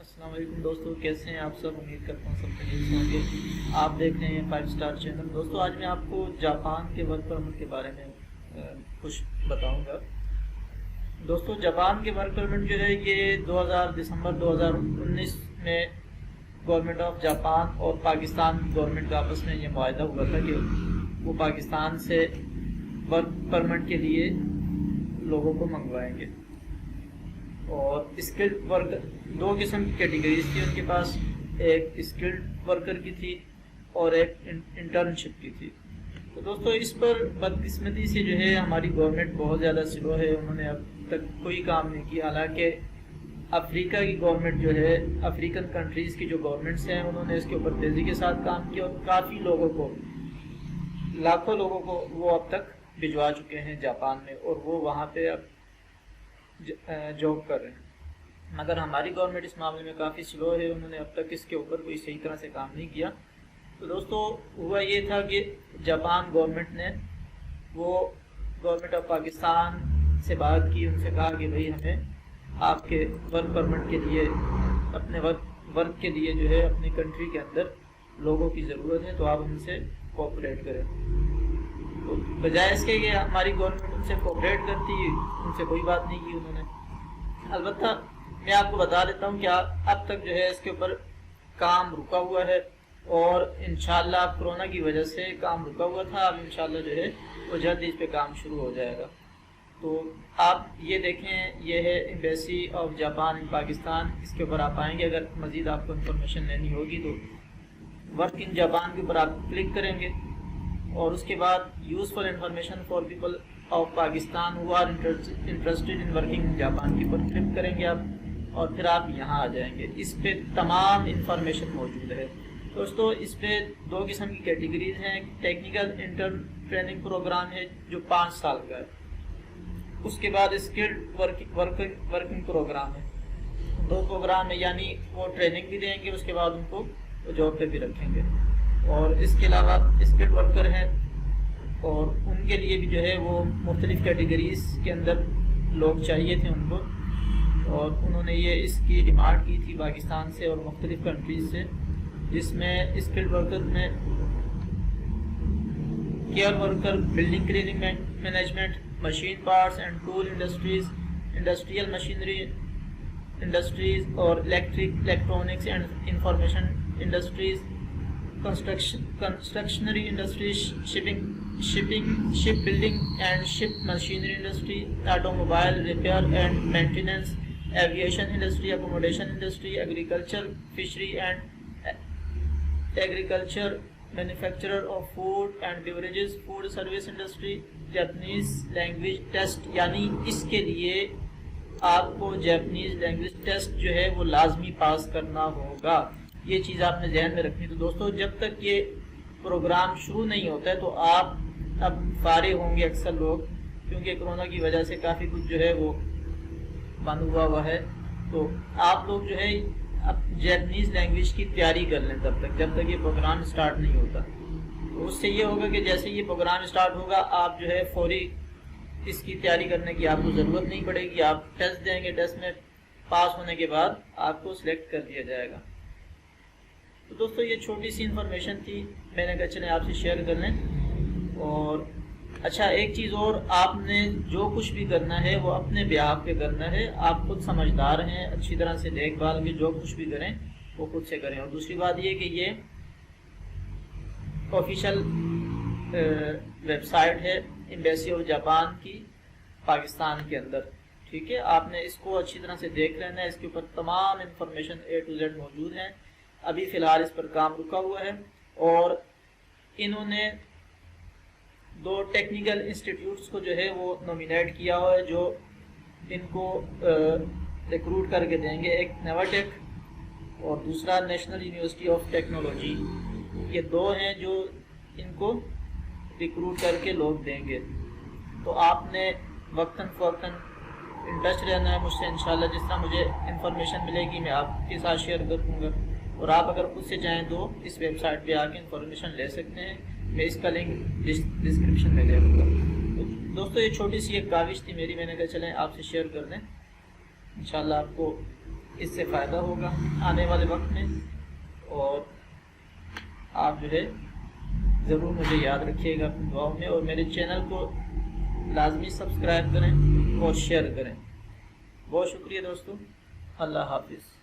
السلام علیکم دوستو، کیسے ہیں آپ سب؟ امید کرتا ہوں سب خیریت سے ہوں گے۔ آپ دیکھ رہے ہیں 5 اسٹار چینل۔ دوستو آج میں آپ کو جاپان کے ورک پرمٹ کے بارے میں کچھ بتاؤں گا۔ دوستو جاپان کے ورک پرمٹ جو ہے یہ دسمبر 2019 میں گورنمنٹ آف جاپان اور پاکستان گورنمنٹ کا آپس میں یہ معاہدہ ہوا تھا کہ وہ پاکستان سے ورک پرمٹ کے لیے لوگوں کو منگوائیں گے۔ اور اسکلڈ ورکر، دو قسم کی کیٹیگریز تھی ان کے پاس، ایک اسکلڈ ورکر کی تھی اور ایک انٹرنشپ کی تھی۔ تو دوستو اس پر بدقسمتی سے جو ہے ہماری گورنمنٹ بہت زیادہ سلو ہے، انہوں نے اب تک کوئی کام نہیں کیا۔ حالانکہ افریقہ کی گورنمنٹ جو ہے، افریقن کنٹریز کی جو گورنمنٹس ہیں، انہوں نے اس کے اوپر تیزی کے ساتھ کام کیا اور کافی لوگوں کو، لاکھوں لوگوں کو وہ اب تک بھجوا چکے ہیں جاپان میں، اور وہ وہاں پہ اب جاب کر رہے ہیں۔ مگر ہماری گورنمنٹ اس معاملے میں کافی سلو ہے، انہوں نے اب تک اس کے اوپر کوئی صحیح طرح سے کام نہیں کیا۔ تو دوستو ہوا یہ تھا کہ جاپان گورنمنٹ نے وہ گورنمنٹ آف پاکستان سے بات کی، ان سے کہا کہ بھئی ہمیں آپ کے ورک پرمٹ کے لیے، اپنے ورک کے لیے جو ہے اپنی کنٹری کے اندر لوگوں کی ضرورت ہے، تو آپ ہم سے کوآپریٹ کریں۔ تو بجائے اس کے کہ ہماری گورنمنٹ ان سے کوآپریٹ کرتی، ان سے کوئی بات نہیں کی انہوں نے۔ البتہ میں آپ کو بتا دیتا ہوں کہ اب تک جو ہے اس کے اوپر کام رکا ہوا ہے، اور انشاءاللہ کرونا کی وجہ سے کام رکا ہوا تھا، اب انشاءاللہ جو ہے وہ جلد اس پہ کام شروع ہو جائے گا۔ تو آپ یہ دیکھیں، یہ ہے ایمبیسی آف جاپان ان پاکستان، اس کے اوپر آپ آئیں گے۔ اگر مزید آپ کو انفارمیشن لینی ہوگی تو ورک ان جاپان کے اوپر آپ کلک کریں گے، اور اس کے بعد useful information for people of Pakistan who are interested in working in Japan کے اوپر کلک کریں گے آپ، اور پھر آپ یہاں آ جائیں گے۔ اس پہ تمام انفارمیشن موجود ہے۔ دوستو اس پہ دو قسم کی کیٹیگریز ہیں، ٹیکنیکل انٹرن ٹریننگ پروگرام ہے جو 5 سال کا ہے، اس کے بعد اسکلڈ ورکنگ پروگرام ہے، 2 پروگرام ہے، یعنی وہ ٹریننگ بھی دیں گے، اس کے بعد ان کو جاب پہ بھی رکھیں گے۔ اور اس کے علاوہ اسکلڈ ورکر ہیں، اور ان کے لیے بھی جو ہے وہ مختلف کیٹیگریز کے اندر لوگ چاہیے تھے ان کو، اور انہوں نے یہ اس کی ڈیمانڈ کی تھی پاکستان سے اور مختلف کنٹریز سے، جس میں اسکلڈ ورکر میں care worker, building cleaning management, machine parts and tool industries, industrial machinery industries اور الیکٹرانکس اینڈ انفارمیشن انڈسٹریز، کنسٹرکشنری industries, ship building and ship machinery industry, automobile repair and maintenance, aviation industry, accommodation industry, agriculture, fishery and agriculture, manufacturer of food and beverages, food service industry, Japanese language test, یعنی اس کے لیے آپ کو Japanese language test جو ہے وہ لازمی پاس کرنا ہوگا۔ یہ چیز آپ نے ذہن میں رکھنی۔ تو دوستو جب تک یہ پروگرام شروع نہیں ہوتا ہے تو آپ اب فارغ ہوں گے اکثر لوگ، کیونکہ کرونا کی وجہ سے کافی کچھ جو ہے وہ بند ہوا ہے، تو آپ لوگ جو ہے اب جاپنیز لینگویج کی تیاری کر لیں جب تک یہ پروگرام سٹارٹ نہیں ہوتا۔ تو اس سے یہ ہوگا کہ جیسے یہ پروگرام سٹارٹ ہوگا، آپ جو ہے فوری اس کی تیاری کرنے کی آپ کو ضرورت نہیں پڑے گی، آپ ٹیسٹ دیں گے، ٹیسٹ میں پاس ہونے کے بعد آپ کو سلیکٹ کر دیا جائے گا۔ تو دوستو یہ چھوٹی سی انفارمیشن تھی، میں نے کہا چلیں آپ سے شیئر کر لیں۔ اور اچھا ایک چیز اور، آپ نے جو کچھ بھی کرنا ہے وہ اپنے بیہاف پہ کرنا ہے، آپ خود سمجھدار ہیں، اچھی طرح سے دیکھ بھال کے جو کچھ بھی کریں وہ خود سے کریں۔ اور دوسری بات یہ کہ یہ آفیشیل ویب سائٹ ہے ایمبیسی آف جاپان کی پاکستان کے اندر، ٹھیک ہے؟ آپ نے اس کو اچھی طرح سے دیکھ لینا ہے، اس کے اوپر تمام انفارمیشن A to Z موجود ہیں۔ ابھی فی الحال اس پر کام رکا ہوا ہے، اور انہوں نے 2 ٹیکنیکل انسٹیٹیوٹس کو جو ہے وہ نومینیٹ کیا ہوا ہے، جو ان کو ریکروٹ کر کے دیں گے، ایک نیواٹیک اور دوسرا نیشنل یونیورسٹی آف ٹیکنالوجی۔ یہ 2 ہیں جو ان کو ریکروٹ کر کے لوگ دیں گے۔ تو آپ نے وقتاً فوقتاً ان ٹچ رہنا ہے مجھ سے، انشاءاللہ جس طرح مجھے انفارمیشن ملے گی میں آپ کے ساتھ شیئر کر دوں گا، اور آپ اگر خود سے چاہیں تو اس ویب سائٹ پہ آ کے انفارمیشن لے سکتے ہیں، میں اس کا لنک ڈسکرپشن میں دے دوں گا۔ تو دوستو یہ چھوٹی سی ایک کاوش تھی میری، میں نے کہا چلیں آپ سے شیئر کر دیں، انشاءاللہ آپ کو اس سے فائدہ ہوگا آنے والے وقت میں، اور آپ جو ہے ضرور مجھے یاد رکھیے گا اپنی دعاؤں میں، اور میرے چینل کو لازمی سبسکرائب کریں اور شیئر کریں۔ بہت شکریہ دوستو، اللہ حافظ۔